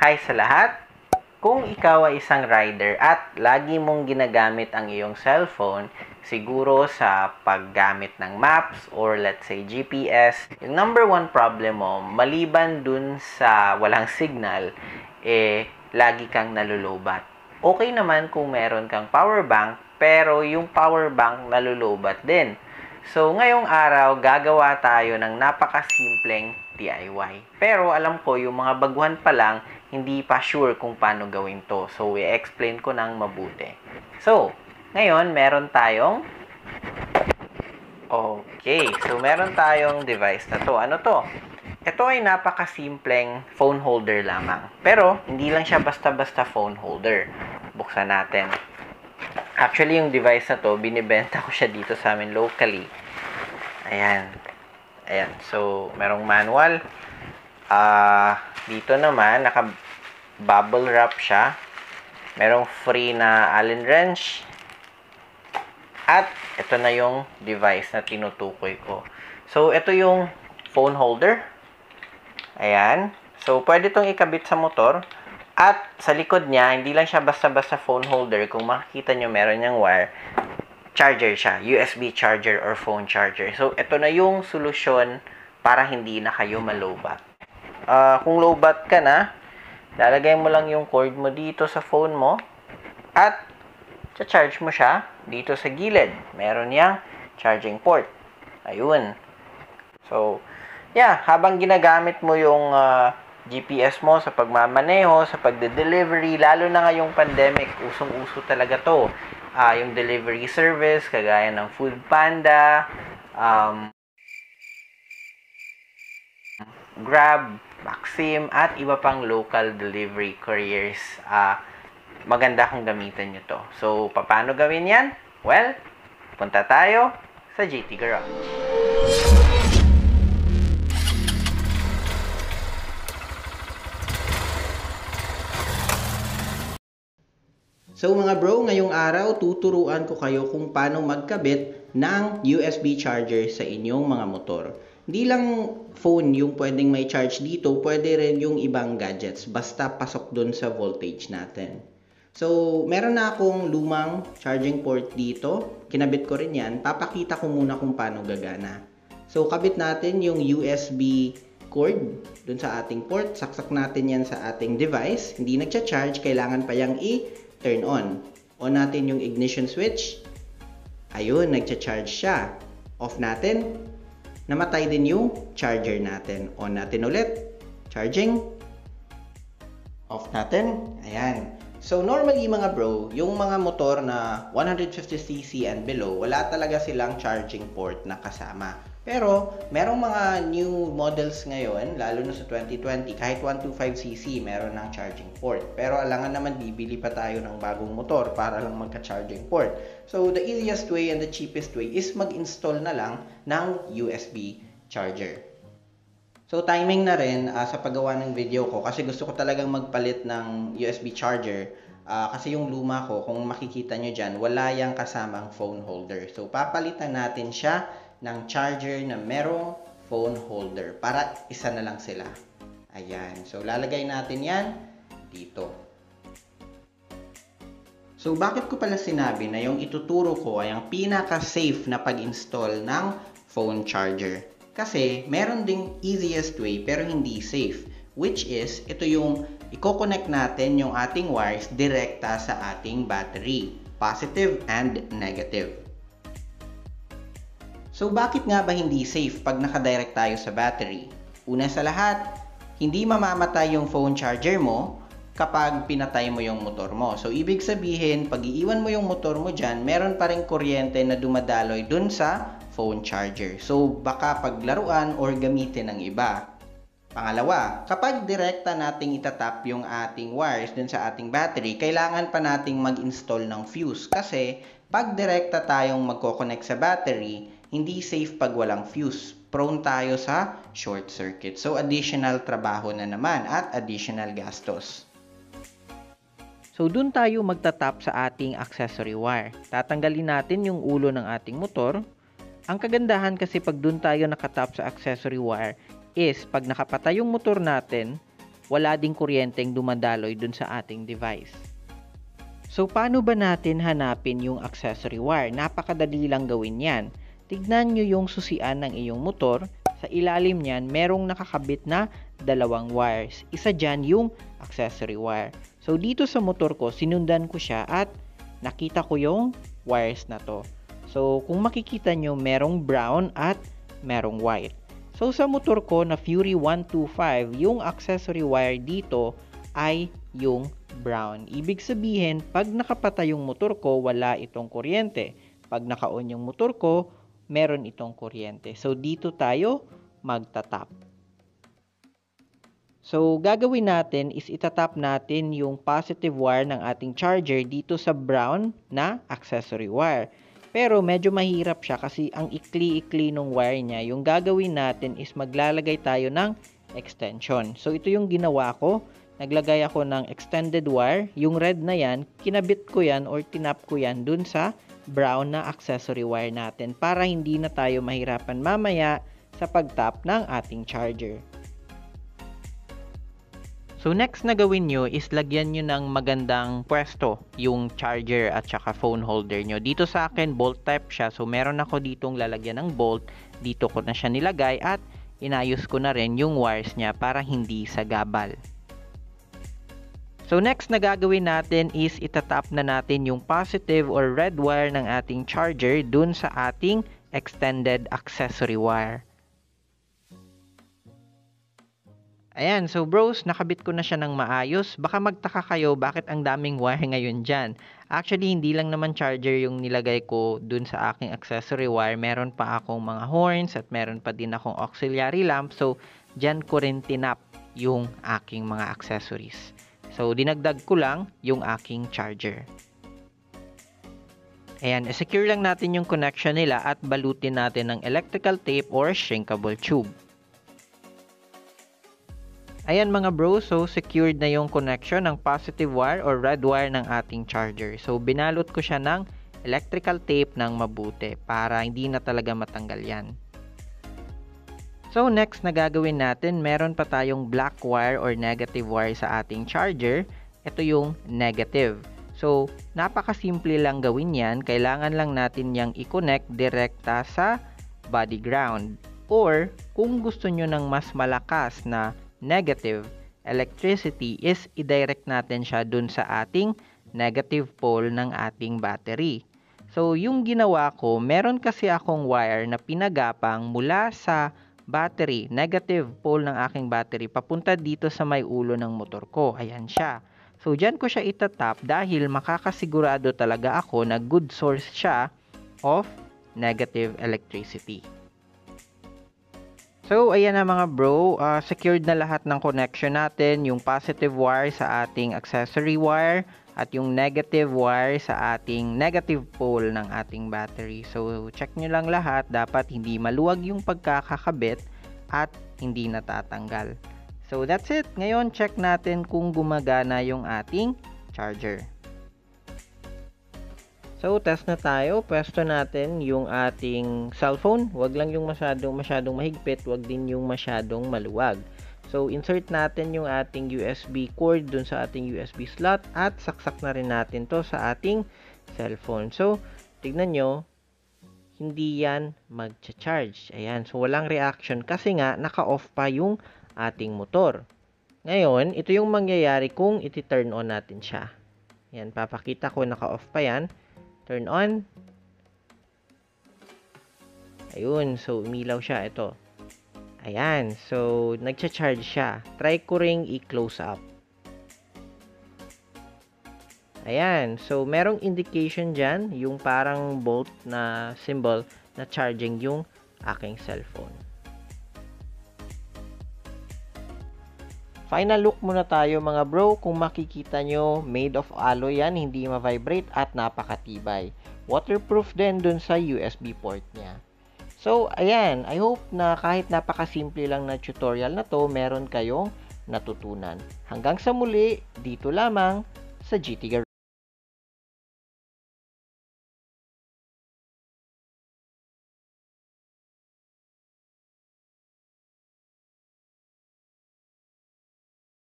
Hi sa lahat! Kung ikaw ay isang rider at lagi mong ginagamit ang iyong cellphone, siguro sa paggamit ng maps or let's say GPS, yung number one problem mo, maliban dun sa walang signal, lagi kang nalulobat. Okay naman kung meron kang power bank, pero yung power bank nalulobat din. So, ngayong araw, gagawa tayo ng napakasimpleng DIY. Pero alam ko, yung mga baguhan pa lang, hindi pa sure kung paano gawin to. So, i-explain ko ng mabuti. So, ngayon, meron tayong device na to. Ano to? Ito ay napakasimpleng phone holder lamang. Pero, hindi lang siya basta-basta phone holder. Buksan natin. Actually, yung device na to, binibenta ko siya dito sa amin locally. Ayan. So, merong manual. Dito naman, naka-bubble wrap siya. Merong free na Allen wrench. At, ito na yung device na tinutukoy ko. So, ito yung phone holder. Ayan. So, pwede itong ikabit sa motor. At sa likod niya, hindi lang siya basta-basta phone holder. Kung makikita nyo, meron niyang wire. Charger siya. USB charger or phone charger. So, ito na yung solusyon para hindi na kayo malobat. Kung lowbat ka na, lalagay mo lang yung cord mo dito sa phone mo. At, charge mo siya dito sa gilid. Meron niyang charging port. Ayun. So, yeah. Habang ginagamit mo yung GPS mo sa pagmamaneho, sa pagde-delivery, lalo na ngayong pandemic, usong-uso talaga to. Yung delivery service, kagaya ng Foodpanda, Grab, Maxim, at iba pang local delivery couriers. Maganda kung gamitin nyo to. So, paano gawin yan? Well, punta tayo sa JT Garage. So mga bro, ngayong araw tuturuan ko kayo kung paano magkabit ng USB charger sa inyong mga motor. Hindi lang phone yung pwedeng may charge dito, pwede rin yung ibang gadgets basta pasok dun sa voltage natin. So meron na akong lumang charging port dito, kinabit ko rin yan, papakita ko muna kung paano gagana. So kabit natin yung USB cord dun sa ating port, saksak natin yan sa ating device, hindi nagcha-charge, kailangan pa yang turn on. On natin yung ignition switch. Ayun, nagcha-charge siya. Off natin. Namatay din yung charger natin. On natin ulit. Charging. Off natin. Ayan. So, normally mga bro, yung mga motor na 150cc and below, wala talaga silang charging port na kasama. Pero, merong mga new models ngayon, lalo na sa 2020, kahit 125cc, meron ng charging port. Pero, alangan naman, bibili pa tayo ng bagong motor para lang magka-charging port. So, the easiest way and the cheapest way is mag-install na lang ng USB charger. So, timing na rin sa paggawa ng video ko kasi gusto ko talagang magpalit ng USB charger. Kasi yung luma ko, kung makikita nyo dyan, wala yung kasamang phone holder. So, papalitan natin siya ng charger na merong phone holder para isa na lang sila. Ayan. So, lalagay natin yan dito. So, bakit ko pala sinabi na yung ituturo ko ay ang pinaka-safe na pag-install ng phone charger? Kasi, meron ding easiest way pero hindi safe. Which is, ito yung i-connect natin yung ating wires direkta sa ating battery. Positive and negative. So, bakit nga ba hindi safe pag nakadirect tayo sa battery? Una sa lahat, hindi mamamatay yung phone charger mo kapag pinatay mo yung motor mo. So, ibig sabihin, pag iiwan mo yung motor mo dyan, meron pa rin kuryente na dumadaloy dun sa phone charger. So, baka paglaruan or gamitin ng iba. Pangalawa, kapag direkta nating itatap yung ating wires dun sa ating battery, kailangan pa nating mag-install ng fuse. Kasi, pag direkta tayong magko-connect sa battery, hindi safe pag walang fuse. Prone tayo sa short circuit. So, additional trabaho na naman at additional gastos. So, dun tayo magtatap sa ating accessory wire. Tatanggalin natin yung ulo ng ating motor. Ang kagandahan kasi pag dun tayo nakatap sa accessory wire is pag nakapatay yung motor natin, wala ding kuryenteng dumadaloy dun sa ating device. So, paano ba natin hanapin yung accessory wire? Napakadali lang gawin yan. Tignan nyo yung susian ng iyong motor. Sa ilalim niyan, merong nakakabit na dalawang wires. Isa dyan yung accessory wire. So, dito sa motor ko, sinundan ko siya at nakita ko yung wires na to. So, kung makikita nyo, merong brown at merong white. So, sa motor ko na Fury 125, yung accessory wire dito ay yung brown. Ibig sabihin, pag nakapatay yung motor ko, wala itong kuryente. Pag naka-on yung motor ko, meron itong kuryente. So, dito tayo magtatap. So, gagawin natin is itatap natin yung positive wire ng ating charger dito sa brown na accessory wire. Pero medyo mahirap siya kasi ang ikli-ikli ng wire niya. Yung gagawin natin is maglalagay tayo ng extension. So, ito yung ginawa ko. Naglagay ako ng extended wire. Yung red na yan, kinabit ko yan or tinap ko yan dun sa brown na accessory wire natin para hindi na tayo mahirapan mamaya sa pagtap ng ating charger. So next na gawin nyo is lagyan nyo ng magandang pwesto yung charger at saka phone holder nyo. Dito sa akin, bolt type siya. So meron ako ditong lalagyan ng bolt. Dito ko na siya nilagay at inayos ko na rin yung wires niya para hindi sagabal. So next na gagawin natin is itatap na natin yung positive or red wire ng ating charger dun sa ating extended accessory wire. Ayan, so bros, nakabit ko na siya ng maayos. Baka magtaka kayo bakit ang daming wire ngayon dyan. Actually, hindi lang naman charger yung nilagay ko dun sa aking accessory wire. Meron pa akong mga horns at meron pa din akong auxiliary lamp. So, dyan ko rin tinap yung aking mga accessories. So, dinagdag ko lang yung aking charger. Ayan, secure lang natin yung connection nila at balutin natin ng electrical tape or shrinkable tube. Ayan mga bro, so secured na yung connection ng positive wire or red wire ng ating charger. So, binalot ko siya ng electrical tape ng mabuti para hindi na talaga matanggal yan. So, next na gagawin natin, meron pa tayong black wire or negative wire sa ating charger. Ito yung negative. So, napakasimple lang gawin yan. Kailangan lang natin yang i-connect direkta sa body ground. Or, kung gusto nyo ng mas malakas na negative electricity is i-direct natin siya dun sa ating negative pole ng ating battery. So, yung ginawa ko, meron kasi akong wire na pinagapang mula sa battery, negative pole ng aking battery, papunta dito sa may ulo ng motor ko. Ayan siya. So, dyan ko siya itatap dahil makakasigurado talaga ako na good source siya of negative electricity. So, ayan na mga bro, secured na lahat ng connection natin, yung positive wire sa ating accessory wire at yung negative wire sa ating negative pole ng ating battery. So, check nyo lang lahat, dapat hindi maluwag yung pagkakakabit at hindi natatanggal. So, that's it. Ngayon, check natin kung gumagana yung ating charger. So, test na tayo. Pwesto natin yung ating cellphone. Huwag lang yung masyadong mahigpit. Huwag din yung masyadong maluwag. So, insert natin yung ating USB cord dun sa ating USB slot at saksak na rin natin to sa ating cellphone. So, tignan nyo, hindi yan mag-charge. Ayan. So, walang reaction kasi nga naka-off pa yung ating motor. Ngayon, ito yung mangyayari kung iti-turn on natin siya. Ayan, papakita ko naka-off pa yan. Turn on. Ayun. So, umilaw siya. Ito. Ayan. So, nagcha-charge siya. Try ko ring i-close up. Ayan. So, merong indication dyan. Yung parang bolt na symbol na charging yung aking cellphone. Final look muna tayo mga bro. Kung makikita nyo, made of alloy yan, hindi ma-vibrate at napakatibay. Waterproof din dun sa USB port niya. So, ayan. I hope na kahit napakasimple lang na tutorial na to, meron kayong natutunan. Hanggang sa muli, dito lamang sa GT Garage.